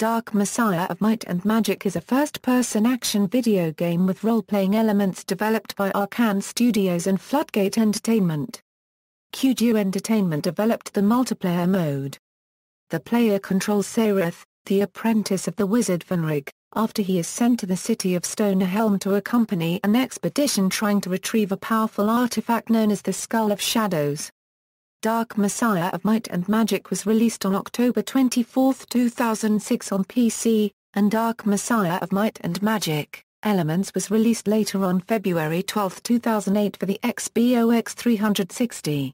Dark Messiah of Might and Magic is a first-person action video game with role-playing elements developed by Arkane Studios and Floodgate Entertainment. Kuju Entertainment developed the multiplayer mode. The player controls Sareth, the apprentice of the wizard Phenrig, after he is sent to the city of Stonehelm to accompany an expedition trying to retrieve a powerful artifact known as the Skull of Shadows. Dark Messiah of Might and Magic was released on October 24, 2006 on PC, and Dark Messiah of Might and Magic Elements was released later on February 12, 2008 for the Xbox 360.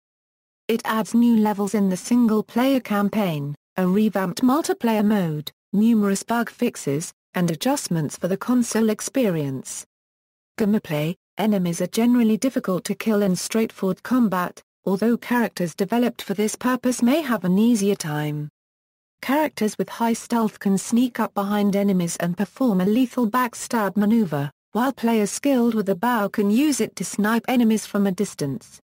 It adds new levels in the single-player campaign, a revamped multiplayer mode, numerous bug fixes, and adjustments for the console experience. Gameplay: enemies are generally difficult to kill in straightforward combat, although characters developed for this purpose may have an easier time. Characters with high stealth can sneak up behind enemies and perform a lethal backstab maneuver, while players skilled with a bow can use it to snipe enemies from a distance.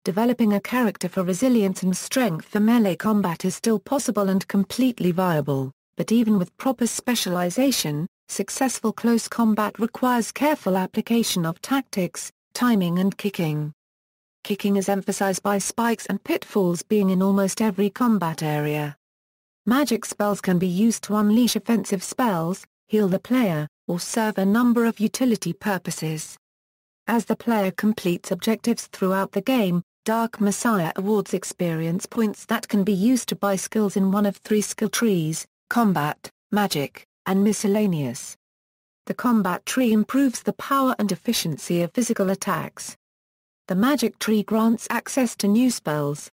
Developing a character for resilience and strength for melee combat is still possible and completely viable, but even with proper specialization, successful close combat requires careful application of tactics, timing and kicking. Kicking is emphasized by spikes and pitfalls being in almost every combat area. Magic spells can be used to unleash offensive spells, heal the player, or serve a number of utility purposes. As the player completes objectives throughout the game, Dark Messiah awards experience points that can be used to buy skills in one of three skill trees: Combat, Magic, and Miscellaneous. The Combat tree improves the power and efficiency of physical attacks. The Magic tree grants access to new spells.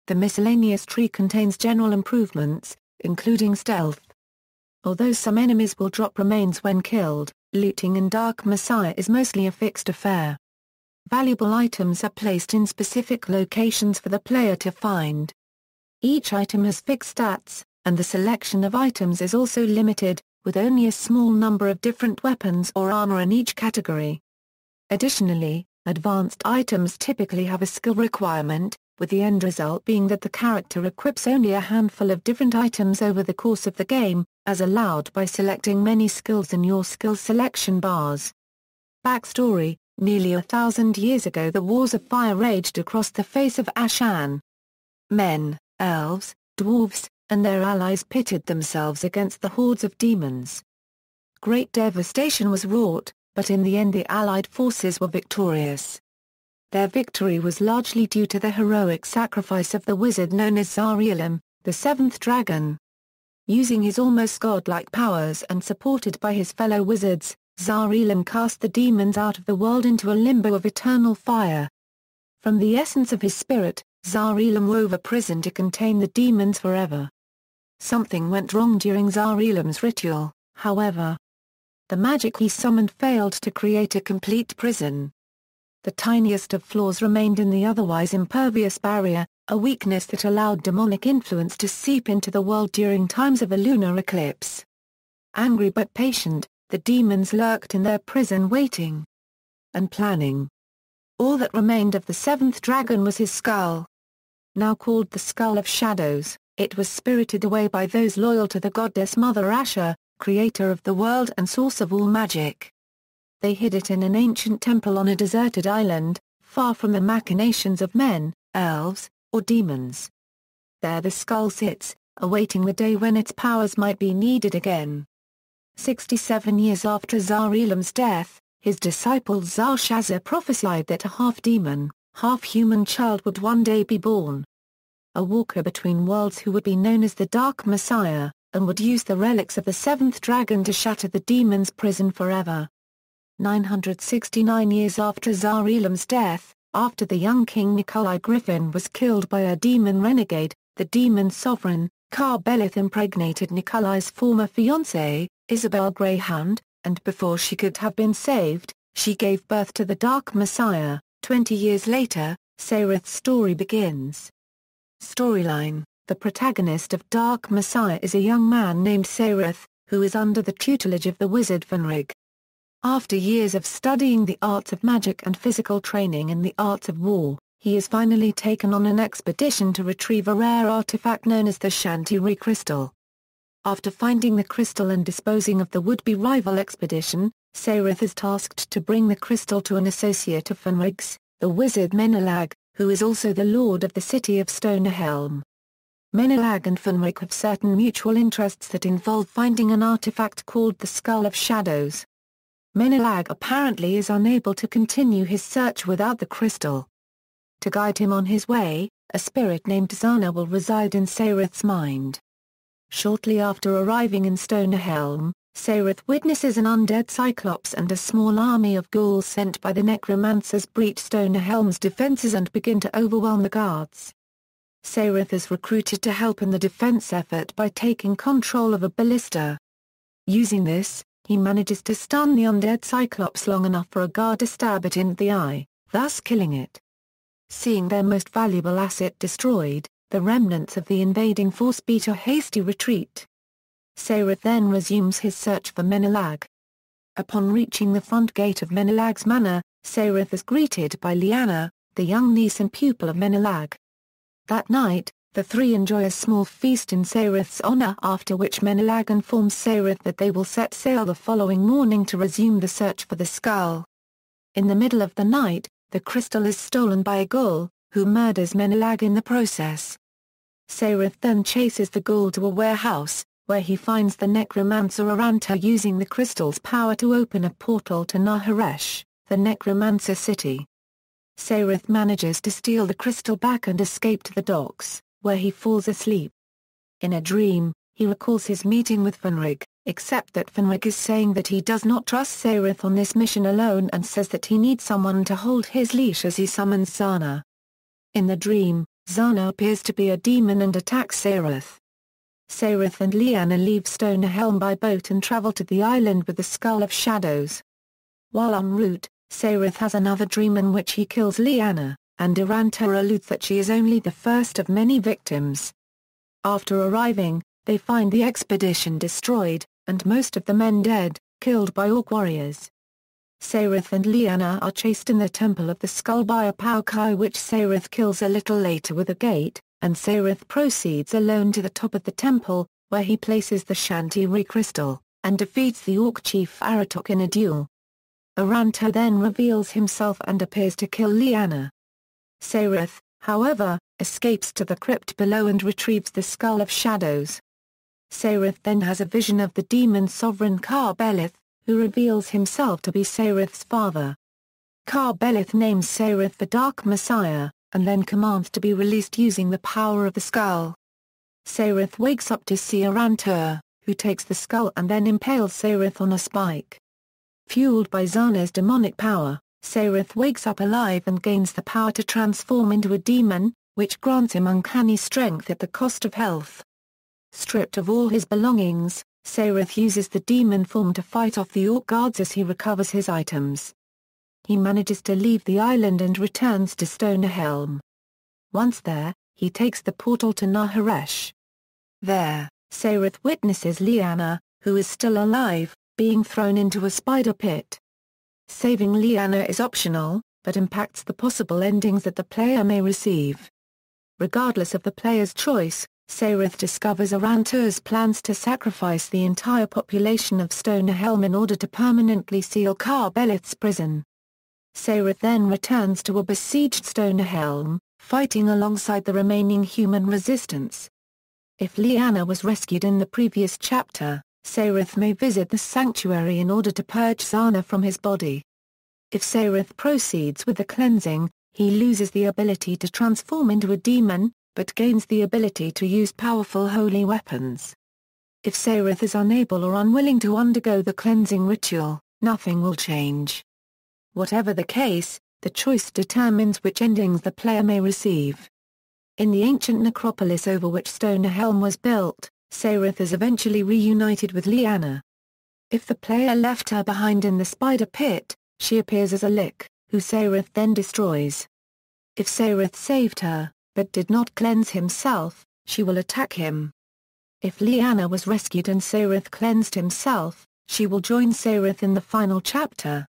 The Miscellaneous tree contains general improvements, including stealth. Although some enemies will drop remains when killed, looting in Dark Messiah is mostly a fixed affair. Valuable items are placed in specific locations for the player to find. Each item has fixed stats, and the selection of items is also limited, with only a small number of different weapons or armor in each category. Additionally, advanced items typically have a skill requirement, with the end result being that the character equips only a handful of different items over the course of the game, as allowed by selecting many skills in your skill selection bars. Backstory: nearly 1,000 years ago the Wars of Fire raged across the face of Ashan. Men, elves, dwarves, and their allies pitted themselves against the hordes of demons. Great devastation was wrought, but in the end the Allied forces were victorious. Their victory was largely due to the heroic sacrifice of the wizard known as Sareth, the seventh dragon. Using his almost godlike powers and supported by his fellow wizards, Sareth cast the demons out of the world into a limbo of eternal fire. From the essence of his spirit, Sareth wove a prison to contain the demons forever. Something went wrong during Sareth's ritual, however. The magic he summoned failed to create a complete prison. The tiniest of flaws remained in the otherwise impervious barrier, a weakness that allowed demonic influence to seep into the world during times of a lunar eclipse. Angry but patient, the demons lurked in their prison waiting and planning. All that remained of the seventh dragon was his skull. Now called the Skull of Shadows, it was spirited away by those loyal to the goddess Mother Asher, creator of the world and source of all magic. They hid it in an ancient temple on a deserted island, far from the machinations of men, elves, or demons. There the skull sits, awaiting the day when its powers might be needed again. 67 years after Sareth's death, his disciple Zarshazar prophesied that a half-demon, half-human child would one day be born. A walker between worlds who would be known as the Dark Messiah, and would use the relics of the seventh dragon to shatter the demon's prison forever. 969 years after Sareth's death, after the young king Nikolai Griffin was killed by a demon renegade, the demon sovereign, Ka-Belith impregnated Nikolai's former fiancée, Isabel Greyhound, and before she could have been saved, she gave birth to the Dark Messiah. 20 years later, Sareth's story begins. Storyline: the protagonist of Dark Messiah is a young man named Sareth, who is under the tutelage of the wizard Phenrig. After years of studying the arts of magic and physical training in the arts of war, he is finally taken on an expedition to retrieve a rare artifact known as the Chantilly crystal. After finding the crystal and disposing of the would-be rival expedition, Sareth is tasked to bring the crystal to an associate of Phenrig's, the wizard Menelag, who is also the lord of the city of Stonehelm. Menelag and Phenrig have certain mutual interests that involve finding an artifact called the Skull of Shadows. Menelag apparently is unable to continue his search without the crystal. To guide him on his way, a spirit named Zana will reside in Sareth's mind. Shortly after arriving in Stonehelm, Sareth witnesses an undead Cyclops and a small army of ghouls sent by the necromancers breach Stonehelm's defenses and begin to overwhelm the guards. Sareth is recruited to help in the defense effort by taking control of a ballista. Using this, he manages to stun the undead Cyclops long enough for a guard to stab it in the eye, thus killing it. Seeing their most valuable asset destroyed, the remnants of the invading force beat a hasty retreat. Sareth then resumes his search for Menelag. Upon reaching the front gate of Menelag's manor, Sareth is greeted by Lyanna, the young niece and pupil of Menelag. That night, the three enjoy a small feast in Sareth's honor, after which Menelag informs Sareth that they will set sail the following morning to resume the search for the skull. In the middle of the night, the crystal is stolen by a ghoul, who murders Menelag in the process. Sareth then chases the ghoul to a warehouse, where he finds the necromancer Aranta using the crystal's power to open a portal to Naharesh, the necromancer city. Sareth manages to steal the crystal back and escape to the docks, where he falls asleep. In a dream, he recalls his meeting with Phenrig, except that Phenrig is saying that he does not trust Sareth on this mission alone and says that he needs someone to hold his leash as he summons Zana. In the dream, Zana appears to be a demon and attacks Sareth. Sareth and Lyanna leave Stonehelm by boat and travel to the island with the Skull of Shadows. While en route, Sareth has another dream in which he kills Lyanna, and Aranta alludes that she is only the first of many victims. After arriving, they find the expedition destroyed, and most of the men dead, killed by orc warriors. Sareth and Lyanna are chased in the Temple of the Skull by a Paukai, which Sareth kills a little later with a gate, and Sareth proceeds alone to the top of the temple, where he places the Shantiri crystal, and defeats the orc chief Aratok in a duel. Aranta then reveals himself and appears to kill Lyanna. Sareth, however, escapes to the crypt below and retrieves the Skull of Shadows. Sareth then has a vision of the demon sovereign Kar-Belith, who reveals himself to be Sareth's father. Kar-Belith names Sareth the Dark Messiah, and then commands to be released using the power of the skull. Sareth wakes up to see Aranta, who takes the skull and then impales Sareth on a spike. Fueled by Zana's demonic power, Sareth wakes up alive and gains the power to transform into a demon, which grants him uncanny strength at the cost of health. Stripped of all his belongings, Sareth uses the demon form to fight off the orc guards as he recovers his items. He manages to leave the island and returns to Stonehelm. Once there, he takes the portal to Naharesh. There, Sareth witnesses Lyanna, who is still alive, being thrown into a spider pit. Saving Lyanna is optional, but impacts the possible endings that the player may receive. Regardless of the player's choice, Sareth discovers Aranta's plans to sacrifice the entire population of Stonehelm in order to permanently seal Kar-Belith's prison. Sareth then returns to a besieged Stonehelm, fighting alongside the remaining human resistance. If Lyanna was rescued in the previous chapter, Sareth may visit the sanctuary in order to purge Zana from his body. If Sareth proceeds with the cleansing, he loses the ability to transform into a demon, but gains the ability to use powerful holy weapons. If Sareth is unable or unwilling to undergo the cleansing ritual, nothing will change. Whatever the case, the choice determines which endings the player may receive. In the ancient necropolis over which Stonehelm was built, Sareth is eventually reunited with Lyanna. If the player left her behind in the spider pit, she appears as a Lich, who Sareth then destroys. If Sareth saved her, but did not cleanse himself, she will attack him. If Lyanna was rescued and Sareth cleansed himself, she will join Sareth in the final chapter.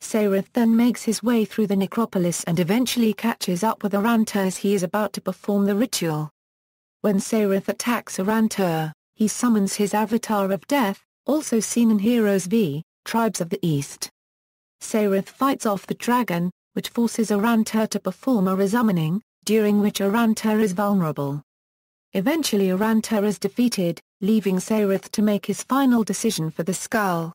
Sareth then makes his way through the necropolis and eventually catches up with Aranta as he is about to perform the ritual. When Sareth attacks Aranta, he summons his avatar of death, also seen in Heroes v. Tribes of the East. Sareth fights off the dragon, which forces Arantir to perform a resummoning, during which Arantir is vulnerable. Eventually Arantir is defeated, leaving Sareth to make his final decision for the skull.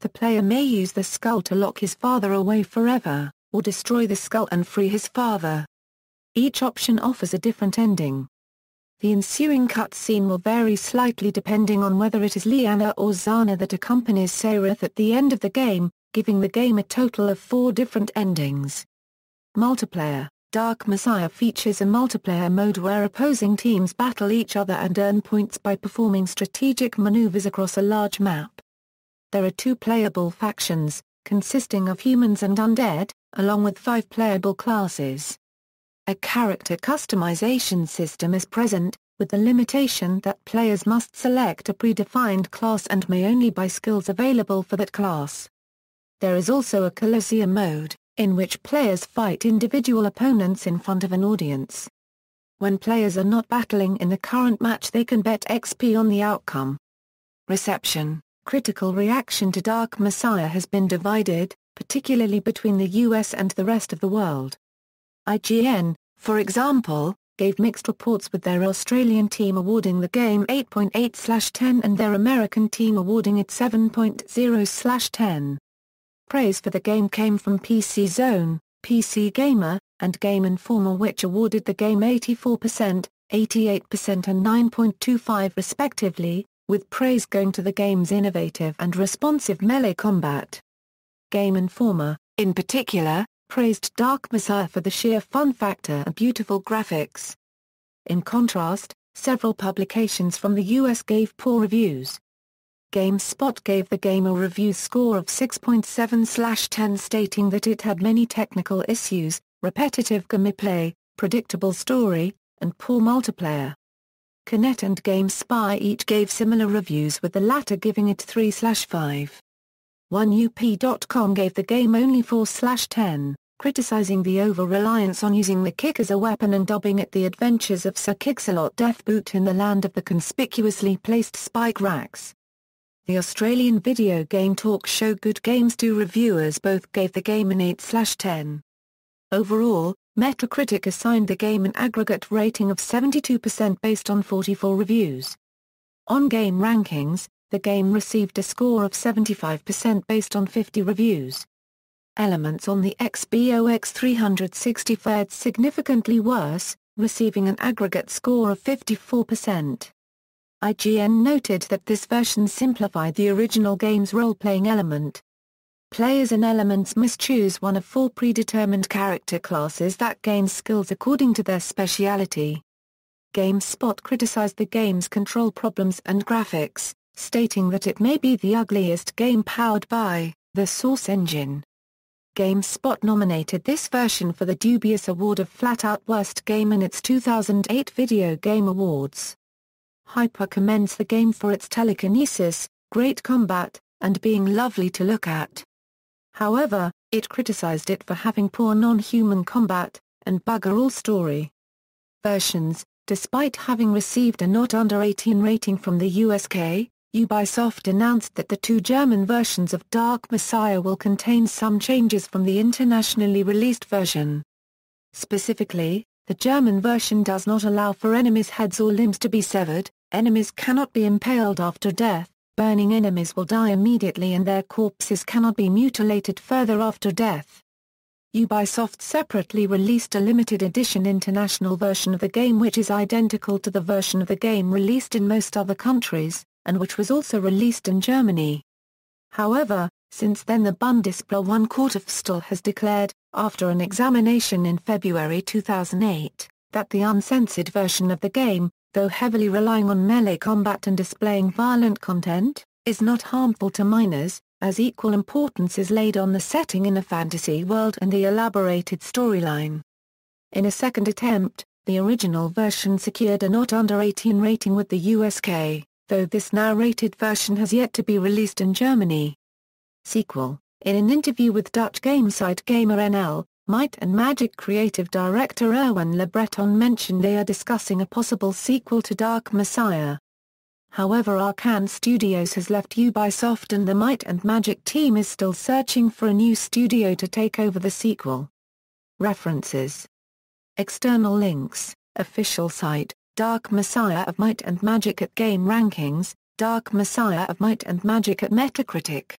The player may use the skull to lock his father away forever, or destroy the skull and free his father. Each option offers a different ending. The ensuing cutscene will vary slightly depending on whether it is Lyanna or Zana that accompanies Sareth at the end of the game, giving the game a total of 4 different endings. Multiplayer. Dark Messiah features a multiplayer mode where opposing teams battle each other and earn points by performing strategic maneuvers across a large map. There are 2 playable factions, consisting of humans and undead, along with 5 playable classes. A character customization system is present, with the limitation that players must select a predefined class and may only buy skills available for that class. There is also a Colosseum mode, in which players fight individual opponents in front of an audience. When players are not battling in the current match, they can bet XP on the outcome. Reception. Critical reaction to Dark Messiah has been divided, particularly between the US and the rest of the world. IGN, for example, gave mixed reports, with their Australian team awarding the game 8.8/10 and their American team awarding it 7.0/10. Praise for the game came from PC Zone, PC Gamer, and Game Informer, which awarded the game 84%, 88% and 9.25 respectively, with praise going to the game's innovative and responsive melee combat. Game Informer, in particular, praised Dark Messiah for the sheer fun factor and beautiful graphics. In contrast, several publications from the US gave poor reviews. GameSpot gave the game a review score of 6.7/10, stating that it had many technical issues, repetitive gameplay, predictable story, and poor multiplayer. Connect and GameSpy each gave similar reviews, with the latter giving it 3/5. 1UP.com gave the game only 4/10, criticizing the over-reliance on using the kick as a weapon and dubbing it The Adventures of Sir Kixalot Deathboot in the Land of the Conspicuously Placed Spike Racks. The Australian video game talk show Good Games 2 reviewers both gave the game an 8/10. Overall, Metacritic assigned the game an aggregate rating of 72% based on 44 reviews. On Game Rankings, the game received a score of 75% based on 50 reviews. Elements on the Xbox 360 fared significantly worse, receiving an aggregate score of 54%. IGN noted that this version simplified the original game's role-playing element. Players in Elements must choose one of 4 predetermined character classes that gain skills according to their speciality. GameSpot criticized the game's control problems and graphics, stating that it may be the ugliest game powered by the Source Engine. GameSpot nominated this version for the dubious award of Flat-Out Worst Game in its 2008 Video Game Awards. Hyper commends the game for its telekinesis, great combat, and being lovely to look at. However, it criticized it for having poor non-human combat, and bugger-all story. Versions. Despite having received a not under 18 rating from the USK, Ubisoft announced that the 2 German versions of Dark Messiah will contain some changes from the internationally released version. Specifically, the German version does not allow for enemies' heads or limbs to be severed, enemies cannot be impaled after death, burning enemies will die immediately and their corpses cannot be mutilated further after death. Ubisoft separately released a limited edition international version of the game which is identical to the version of the game released in most other countries, and which was also released in Germany. However, since then the Bundesprüfung Court has declared, after an examination in February 2008, that the uncensored version of the game, though heavily relying on melee combat and displaying violent content, is not harmful to minors, as equal importance is laid on the setting in a fantasy world and the elaborated storyline. In a second attempt, the original version secured a not under 18 rating with the USK, though this now rated version has yet to be released in Germany. Sequel. In an interview with Dutch game site Gamer NL, Might and Magic creative director Erwin Le Breton mentioned they are discussing a possible sequel to Dark Messiah. However, Arkane Studios has left Ubisoft and the Might and Magic team is still searching for a new studio to take over the sequel. References. External links, official site, Dark Messiah of Might and Magic at Game Rankings, Dark Messiah of Might and Magic at Metacritic.